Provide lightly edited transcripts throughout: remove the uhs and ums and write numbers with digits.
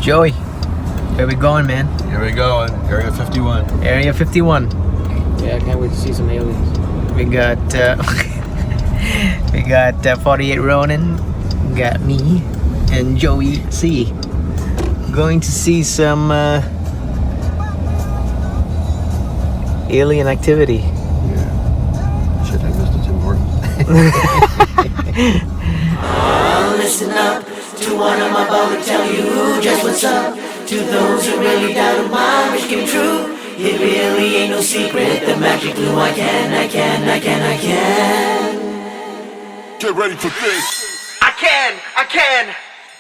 Joey, where we going, man? Here we go, Area 51. Area 51. Yeah, I can't wait to see some aliens. We got we got 48 Ronin, got me, and Joey C. Going to see some alien activity. Yeah. Shit, I missed it, Tim Hortons. Listen up to what I'm about to tell you. Just what's up to those who really doubted my wish came true. It really ain't no secret. The magic glue I can. Get ready for this. I can.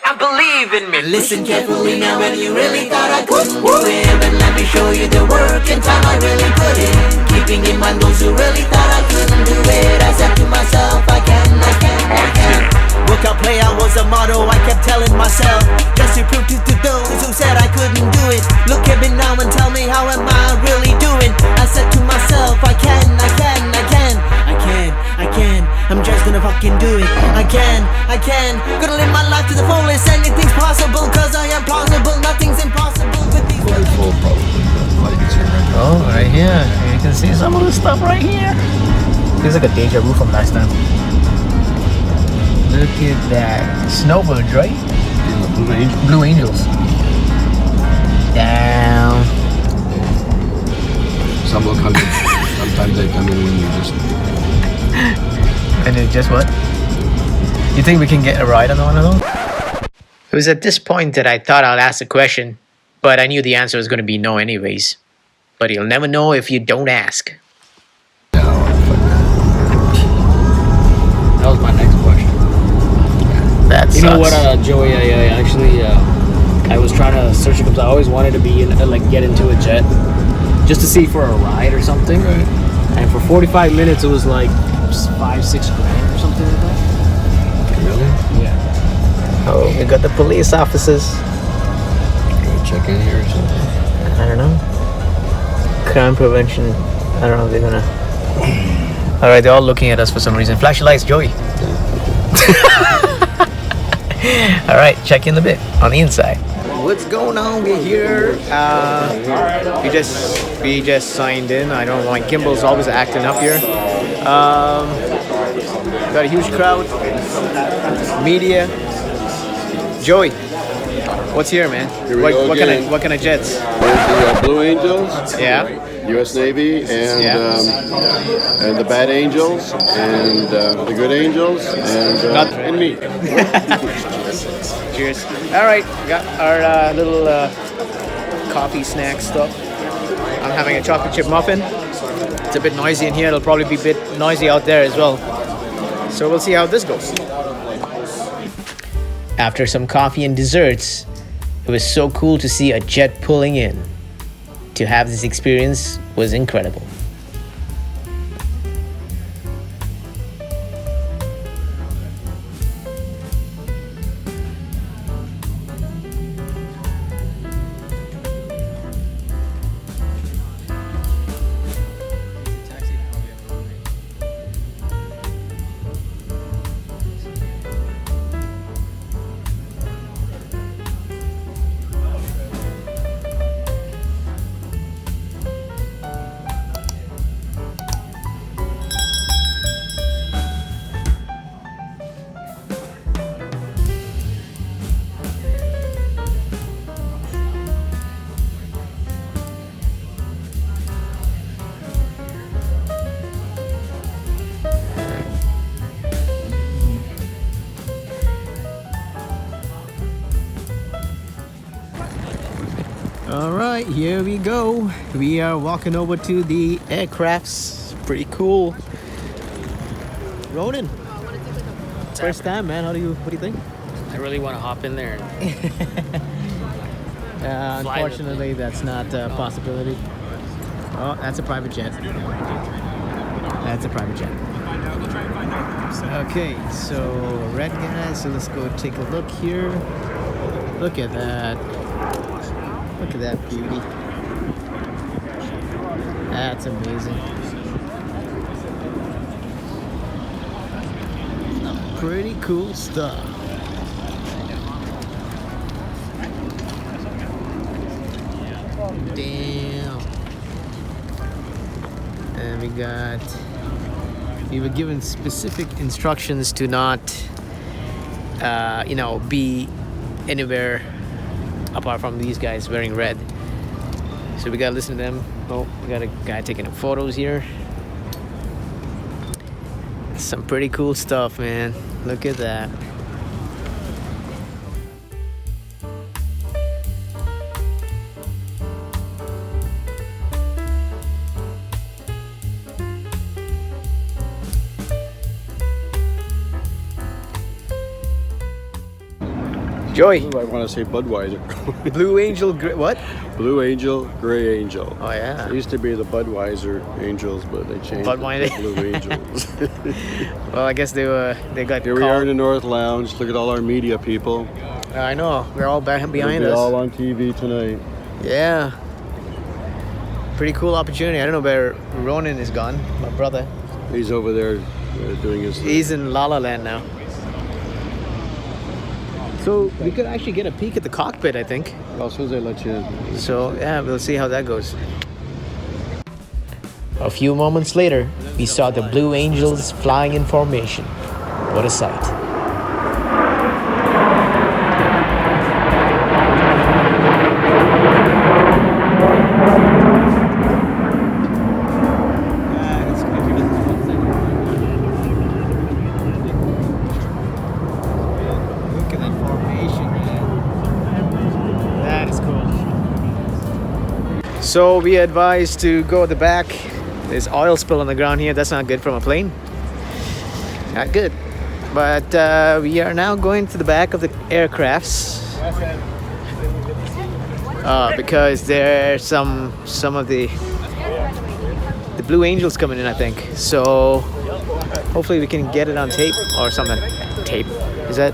I believe in me. Listen carefully now, and you really thought I couldn't do it. But let me show you the work and time I really put in. Keeping in mind those who really thought I couldn't do it. I said to myself, I can. Work out, play out was a motto I kept telling myself, just to prove to those who said I couldn't do it. Look at me now and tell me how am I really doing. I said to myself, I can. I'm just gonna fucking do it. I can. Gonna live my life to the fullest. Anything's possible, cause I am plausible. Nothing's impossible with these. Quite full, probably. Like it's here right now. Oh, right here. You can see some of the stuff right here. Feels like a deja vu from last time. Look at that. Snowbirds, right? Yeah, the Blue Angel. Blue Angels. Down. Some will come in. Sometimes they come in when you just... And it just what? You think we can get a ride on one of those? It was at this point that I thought I'd ask a question, but I knew the answer was going to be no anyways. But you'll never know if you don't ask. No, fuck That was my next question. That sucks. You know what, Joey? I was trying to search it because I always wanted to be in, get into a jet, just to see for a ride or something. Right. And for 45 minutes, it was like $5-6 grand or something like that. Really? Yeah. Oh, we got the police officers. Go check in here or something. I don't know. Crime prevention. I don't know if they're gonna... Alright, they're all looking at us for some reason. Flash your lights, Joey. Alright, check in a bit on the inside. What's going on? We're here. We just signed in. I don't know, my gimbal's always acting up here. Got a huge crowd. Media. Joey, what's here, man? Here we go again. What kind of jets? There's the Blue Angels, Yeah. U.S. Navy, and Yeah. and the Bad Angels, and the Good Angels, and me. Cheers. All right, we got our little coffee snack stuff. I'm having a chocolate chip muffin. It's a bit noisy in here. It'll probably be a bit noisy out there as well. So we'll see how this goes. After some coffee and desserts, it was so cool to see a jet pulling in. To have this experience was incredible. Alright, here we go. We are walking over to the aircrafts. Pretty cool. Ronin. First time, man. What do you think? I really want to hop in there. Unfortunately, that's not a possibility. Oh, that's a private jet. That's a private jet. Okay, so red guy. So let's go take a look here. Look at that. Look at that beauty. That's amazing. Pretty cool stuff. and we were given specific instructions to not, be anywhere apart from these guys wearing red. So we gotta listen to them. Oh, we got a guy taking photos here. Some pretty cool stuff, man. Look at that. Joy. I want to say Budweiser. Blue Angel, what? Blue Angel, Gray Angel. Oh yeah. It used to be the Budweiser Angels, but they changed Budweiser. it to Blue Angels. Well, I guess they got Here we are in the North Lounge. Look at all our media people. I know. We're all behind They'll be us. all on TV tonight. Yeah. Pretty cool opportunity. I don't know where Ronin is gone. My brother. He's over there doing his thing. He's in La La Land now. So we could actually get a peek at the cockpit, I think. Well, as soon as they let you in. So yeah, we'll see how that goes. A few moments later, we saw the Blue Angels flying in formation. What a sight. Look at that formation, man. That is cool. So we advised to go at the back. There's oil spill on the ground here. That's not good from a plane. Not good. But we are now going to the back of the aircrafts. Because there's some of the Blue Angels coming in, I think. So hopefully we can get it on tape or something. Tape? Is that,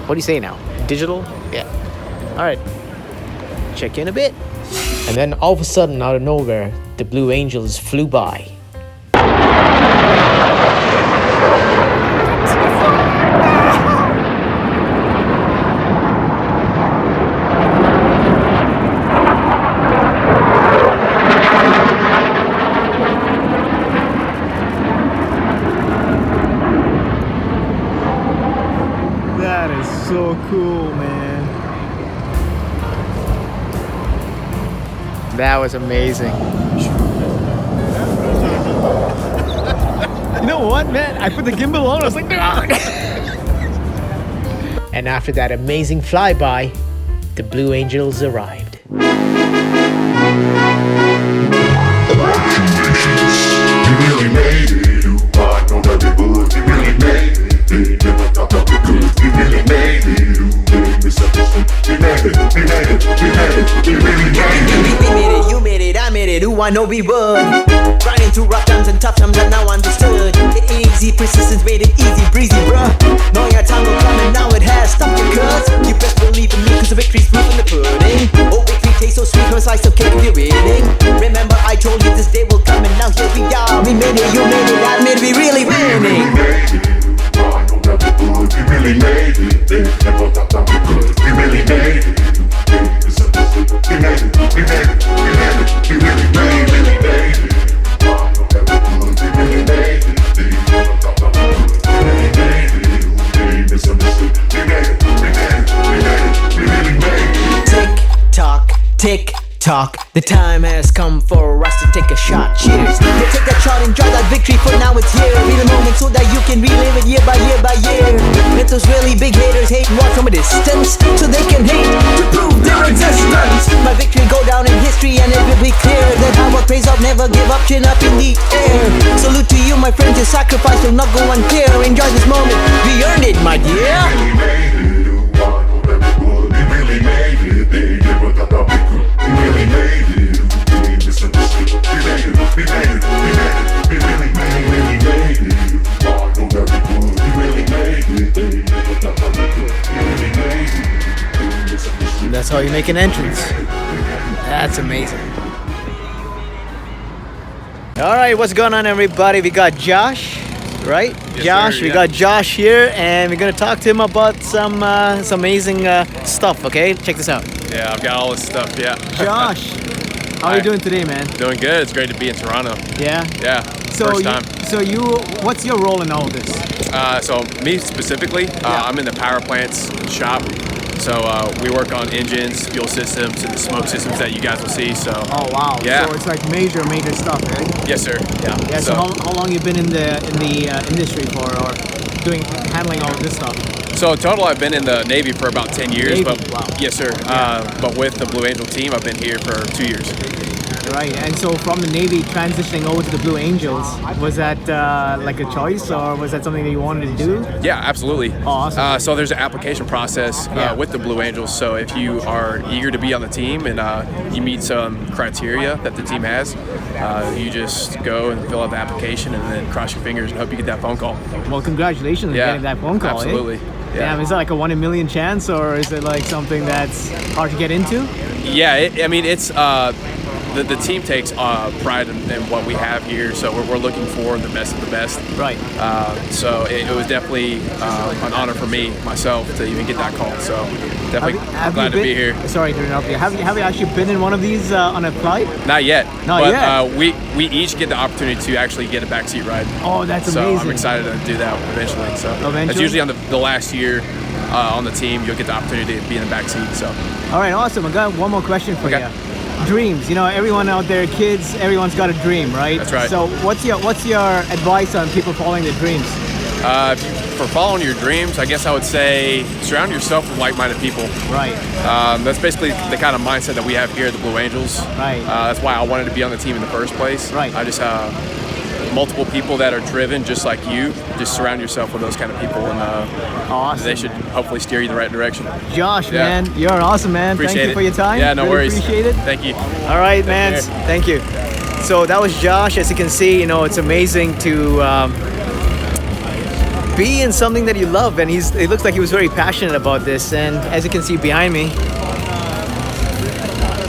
what do you say now? Digital? Yeah. All right. Check in a bit. And then all of a sudden, out of nowhere, the Blue Angels flew by. That is so cool, man. That was amazing. You know what, man? I put the gimbal on. I was like, and after that amazing flyby, the Blue Angels arrived. You made it, I made it, who I know we would. Grinding through rough times and tough times, I now understood. The easy persistence made it easy breezy, bruh. Knowing our time will come and now it has stopped your cuts. You best believe in me, cause the victory's proof in the pudding. Oh, victory tastes so sweet from a slice of cake if you're winning. Remember I told you this day will come and now here we are. We made it, you made it, I made it, we really winning. We really made it, they never thought that we could. We really made it. We made it, we made it, we made it, we really made it, we made it. We really made it, they never thought that we could. We really made it, they misunderstood. We made it, we made it, we made it, we really made it. Tick tock, the time has come for us to take a shot. Cheers. Yeah, take that shot, enjoy that victory, for now it's here. Be the moment so that you can relive it year by year by year. Let those really big haters hate and watch from a distance, so they can hate to prove their existence. My victory go down in history and it will be clear that how I praise up, never give up, chin up in the air. Salute to you, my friends, your sacrifice will not go unclear. Enjoy this moment, we earned it, my dear. We really made it, they never thought that we could. We really made it, we misunderstood. We made it, we made it, we made it, we really made it. I know that we could. We really made it, they never thought that we could. We really made it, we misunderstood. That's how you make an entrance. That's amazing. All right, what's going on, everybody? We got Josh, right? Yes, Josh, sir, we yeah. got Josh here, and we're gonna talk to him about some amazing stuff. Okay, check this out. Yeah, I've got all this stuff, yeah. Josh, How are you doing today, man? Doing good. It's great to be in Toronto. Yeah? Yeah, So first time. what's your role in all this? So me specifically, I'm in the power plants shop. So we work on engines, fuel systems, and the smoke systems that you guys will see. So. Oh wow! Yeah. So it's like major stuff, right? Yes, sir. Yeah. Yeah. So how long you been in the industry for, or handling all of this stuff? So in total, I've been in the Navy for about 10 years. Navy? But Wow. yes, sir. But with the Blue Angel team, I've been here for 2 years. Right. And so from the Navy transitioning over to the Blue Angels, was that like a choice, or was that something that you wanted to do? Yeah, absolutely. Oh, awesome. So there's an application process with the Blue Angels. So if you are eager to be on the team and you meet some criteria that the team has, you just go and fill out the application and then cross your fingers and hope you get that phone call. Well, congratulations on getting that phone call. Absolutely. Eh? Yeah. Damn, is that like a 1 in a million chance, or is it like something that's hard to get into? Yeah, it's the team takes pride in what we have here, so we're looking for the best of the best. Right. So it was definitely an honor for myself to even get that call. So definitely glad to be here. Sorry to interrupt you. Have you actually been in one of these on a flight? Not yet. Not but, yet. We each get the opportunity to actually get a backseat ride. Oh, that's so amazing. I'm excited to do that eventually. So it's usually on the last year on the team, you'll get the opportunity to be in the backseat. So. All right, awesome. I got one more question for you. Dreams. You know, everyone out there, kids, everyone's got a dream, right? That's right. So what's your advice on people following their dreams? For following your dreams, I guess I would say surround yourself with like-minded people. Right. That's basically the kind of mindset that we have here at the Blue Angels. Right. That's why I wanted to be on the team in the first place. Right. I just multiple people that are driven just like you. Just surround yourself with those kind of people, and awesome, they should hopefully steer you the right direction. Josh, man, you're awesome, man. Appreciate Thank you for your time. Yeah, no really worries. Appreciate it. Thank you. All right, man. Thank you. So that was Josh. As you can see, you know, it's amazing to be in something that you love, and it looks like he was very passionate about this. And as you can see behind me,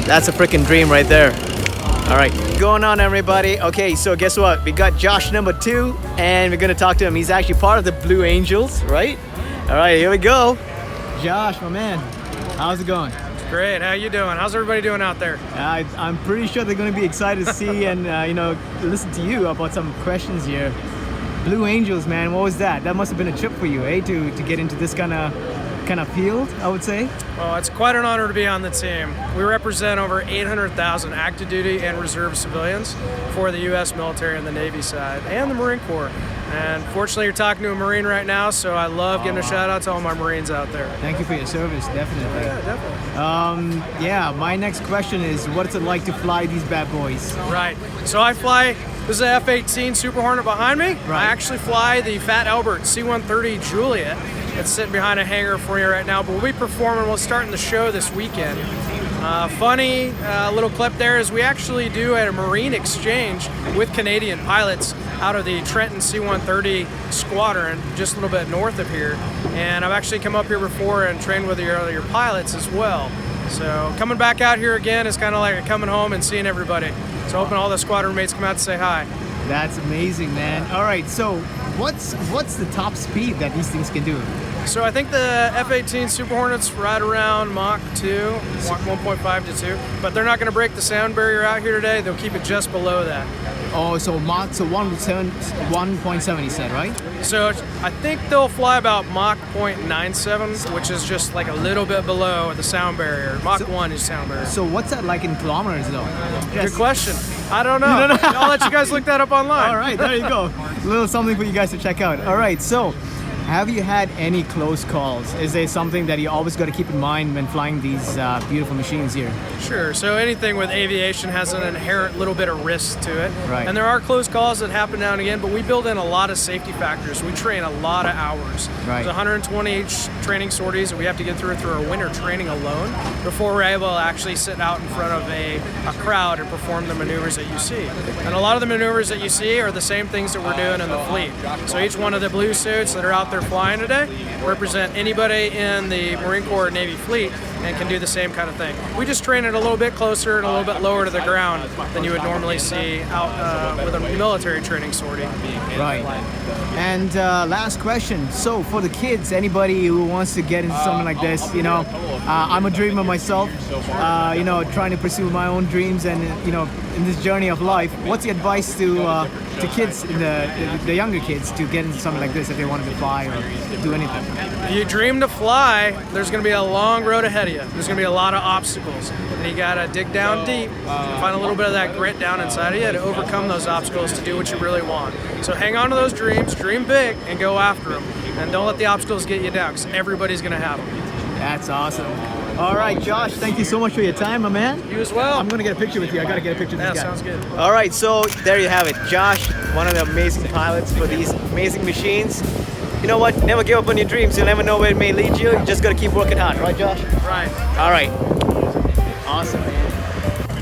that's a freaking dream right there. All right, going on, everybody. Okay, so guess what? We got Josh number 2, and we're gonna talk to him. He's actually part of the Blue Angels, right? All right, here we go. Josh, my man, how's it going? Great. How you doing? How's everybody doing out there? I'm pretty sure they're going to be excited to see and you know, listen to you about some questions here. Blue Angels, man, what was that? That must have been a trip for you, eh? To get into this kind of field, I would say. Well, it's quite an honor to be on the team. We represent over 800,000 active duty and reserve civilians for the U.S. military and the Navy side, and the Marine Corps. And fortunately, you're talking to a Marine right now, so I love getting a shout out to all my Marines out there. Thank you for your service, definitely. Yeah, definitely. Yeah, my next question is, what's it like to fly these bad boys? Right. So I fly, this is the F-18 Super Hornet behind me. Right. I actually fly the Fat Albert C-130 Juliet. It's sitting behind a hangar for you right now, but we'll be performing, we're starting the show this weekend. Funny little clip there is we actually do a Marine exchange with Canadian pilots out of the Trenton C-130 squadron, just a little bit north of here. And I've actually come up here before and trained with your pilots as well. So coming back out here again is kind of like coming home and seeing everybody. So hoping all the squadron mates come out to say hi. That's amazing, man. All right, so what's the top speed that these things can do? So I think the F-18 Super Hornets right around Mach 2, Mach 1.5 to 2, but they're not going to break the sound barrier out here today. They'll keep it just below that. Oh, so 1.7 you said, right? So I think they'll fly about Mach 0.97, which is just like a little bit below the sound barrier. Mach 1 is sound barrier. So what's that like in kilometers, though? Good question. I don't know. You don't know? I'll let you guys look that up online. All right, there you go. A little something for you guys to check out. All right, so have you had any close calls? Is there something that you always got to keep in mind when flying these beautiful machines here? Sure. So anything with aviation has an inherent little bit of risk to it. Right. And there are close calls that happen now and again, but we build in a lot of safety factors. We train a lot of hours. Right. There's 120 training sorties that we have to get through our winter training alone before we're able to actually sit out in front of a crowd and perform the maneuvers that you see. And a lot of the maneuvers that you see are the same things that we're doing in the fleet. So each one of the blue suits that are out there flying today represent anybody in the Marine Corps or Navy fleet, and can do the same kind of thing. We just train it a little bit closer and a little bit lower to the ground than you would normally see out with a military training sortie. Right. And last question. So for the kids, anybody who wants to get into something like this, you know, I'm a dreamer myself, you know, trying to pursue my own dreams and, you know, in this journey of life, what's the advice to kids, the younger kids, to get into something like this if they wanted to fly or do anything? If you dream to fly, there's going to be a long road ahead of you. There's going to be a lot of obstacles. And you got to dig down deep and find a little bit of that grit down inside of you to overcome those obstacles to do what you really want. So hang on to those dreams, dream big, and go after them. And don't let the obstacles get you down, because everybody's going to have them. That's awesome. All right, Josh, thank you so much for your time, my man. You as well. I'm going to get a picture with you. I got to get a picture with this guy. Sounds good. All right, so there you have it. Josh, one of the amazing pilots for these amazing machines. You know what? Never give up on your dreams. You'll never know where it may lead you. You just got to keep working hard. Right, Josh? Right. All right. Awesome, man.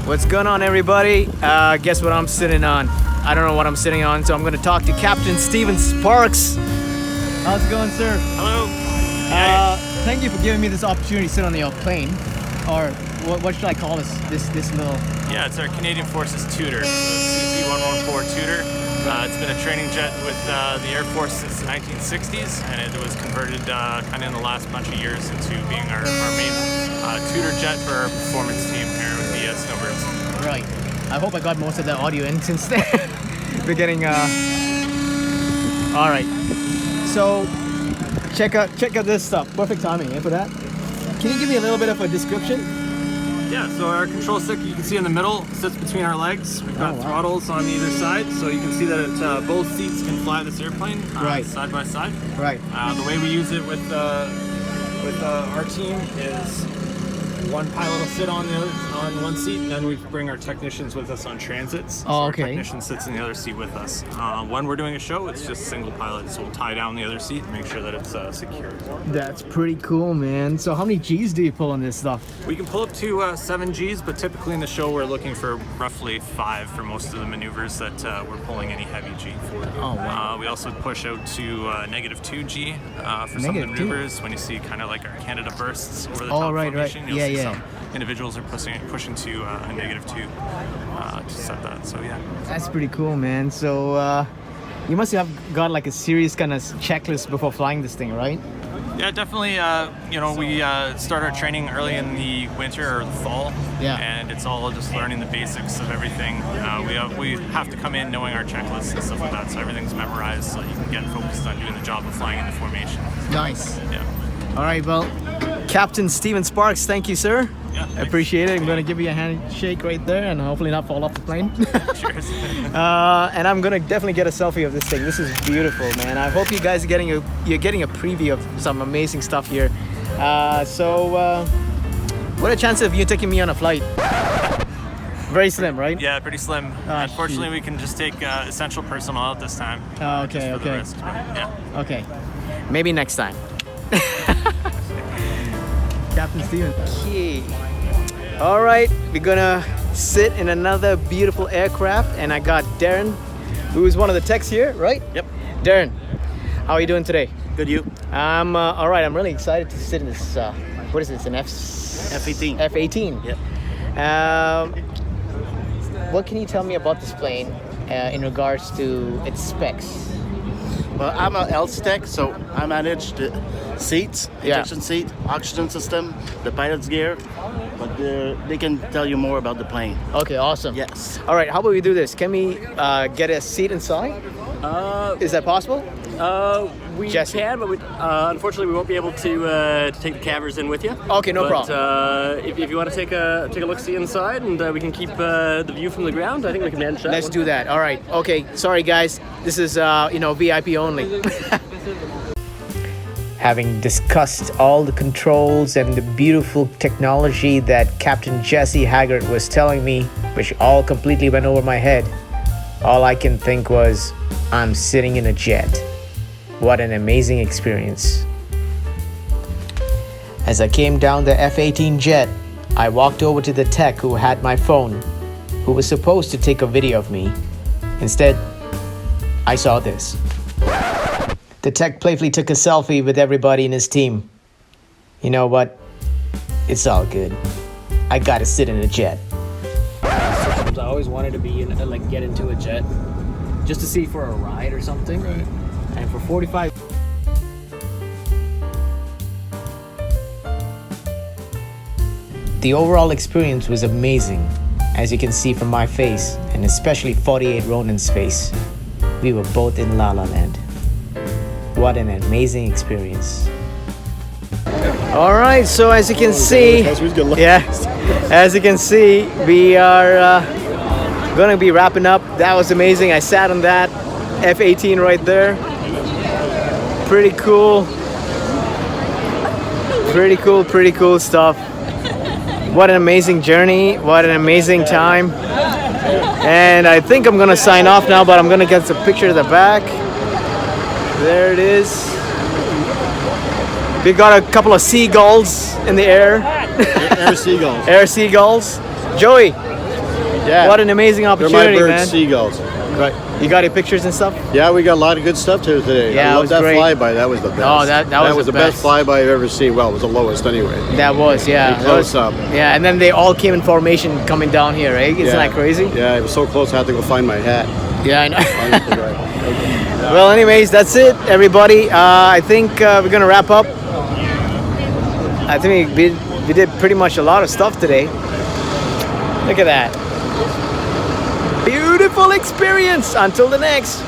What's going on, everybody? Guess what I'm sitting on? I don't know what I'm sitting on, so I'm going to talk to Captain Steven Sparks. How's it going, sir? Hello. Thank you for giving me this opportunity to sit on your plane, or what should I call this little? Yeah, it's our Canadian Forces Tutor, CC-114 Tutor. It's been a training jet with the Air Force since the 1960s, and it was converted kind of in the last bunch of years into being our main tutor jet for our performance team here with the Snowbirds. Right. I hope I got most of the audio in since the beginning. All right. So check out this stuff. Perfect timing, for that. Can you give me a little bit of a description? Yeah, so our control stick, you can see in the middle, sits between our legs. We've got throttles on either side, so you can see that both seats can fly this airplane side by side. Right. The way we use it with our team is one pilot will sit on one seat, and then we bring our technicians with us on transits. So Oh, okay. Our technician sits in the other seat with us. When we're doing a show, it's just single pilot, so we'll tie down the other seat and make sure that it's secure. That's pretty cool, man. So how many G's do you pull on this stuff? We can pull up to 7 Gs, but typically in the show we're looking for roughly 5 for most of the maneuvers that we're pulling any heavy G for. Oh, wow. We also push out to -2 G for some of the maneuvers. When you see kind of like our Canada bursts over the top formation, you'll see some individuals are pushing to a -2 to set that. So yeah. That's pretty cool, man. So you must have got like a serious kind of checklist before flying this thing, right? Yeah, definitely. You know, we start our training early in the winter or the fall, and it's all just learning the basics of everything. We have to come in knowing our checklists and stuff like that, so everything's memorized, so you can get focused on doing the job of flying into formation. Nice. Yeah. All right, well, Captain Steven Sparks, thank you, sir. Yeah, I appreciate it. I'm going to give you a handshake right there and hopefully not fall off the plane. Cheers. And I'm going to definitely get a selfie of this thing. This is beautiful, man. I hope you guys are getting a preview of some amazing stuff here. What a chance of you taking me on a flight? Very slim, right? Yeah, pretty slim. Unfortunately, we can just take essential personnel at this time. Okay, just for the okay. risk, but, yeah. Okay. Maybe next time. Captain Steven. Okay. All right, we're gonna sit in another beautiful aircraft, and I got Darren, who is one of the techs here, right? Yep. Darren, how are you doing today? Good, you? I'm all right. I'm really excited to sit in this. What is this? An F-18. F-18. Yep. What can you tell me about this plane in regards to its specs? Well, I'm an ELS tech, so I manage the seats, ejection seat, oxygen system, the pilot's gear, but they can tell you more about the plane. Okay, awesome. Yes. All right, how about we do this? Can we get a seat inside? Is that possible? We Jesse. can, but unfortunately we won't be able to take the cavers in with you. Okay, no problem. If you want to take a look-see inside, and we can keep the view from the ground, I think we can manage that. Let's do that. All right. Okay. Sorry, guys. This is VIP only. Having discussed all the controls and the beautiful technology that Captain Jesse Haggart was telling me, which all completely went over my head, all I can think was, I'm sitting in a jet. What an amazing experience. As I came down the F-18 jet, I walked over to the tech who had my phone, who was supposed to take a video of me. Instead, I saw this. The tech playfully took a selfie with everybody in his team. You know what? It's all good. I gotta sit in a jet. I always wanted to be in, like, get into a jet just to see for a ride or something. Right. And for 45. The overall experience was amazing, as you can see from my face, and especially 48 Ronin's face. We were both in La La Land. What an amazing experience. All right, so as you can see, as you can see, we are gonna be wrapping up. That was amazing. I sat on that F-18 right there. Pretty cool. Pretty cool stuff. What an amazing journey. What an amazing time. And I think I'm gonna sign off now, but I'm gonna get the picture of the back. There it is. We got a couple of seagulls in the air. Air seagulls. Air seagulls. Joey, Yeah. what an amazing opportunity, They're my bird man. seagulls. Right. You got your pictures and stuff? Yeah, we got a lot of good stuff to today. Yeah, I it love was that great. flyby. That was the best. Oh, that was the the best best. flyby I've ever seen. Well, it was the lowest anyway. That was, yeah. Pretty close up. Yeah, and then they all came in formation coming down here, right? Isn't that crazy? Yeah, it was so close I had to go find my hat. Yeah, I know. Well, anyways, that's it, everybody. I think we're gonna wrap up. I think we did pretty much a lot of stuff today. Look at that. Beautiful experience. Until the next.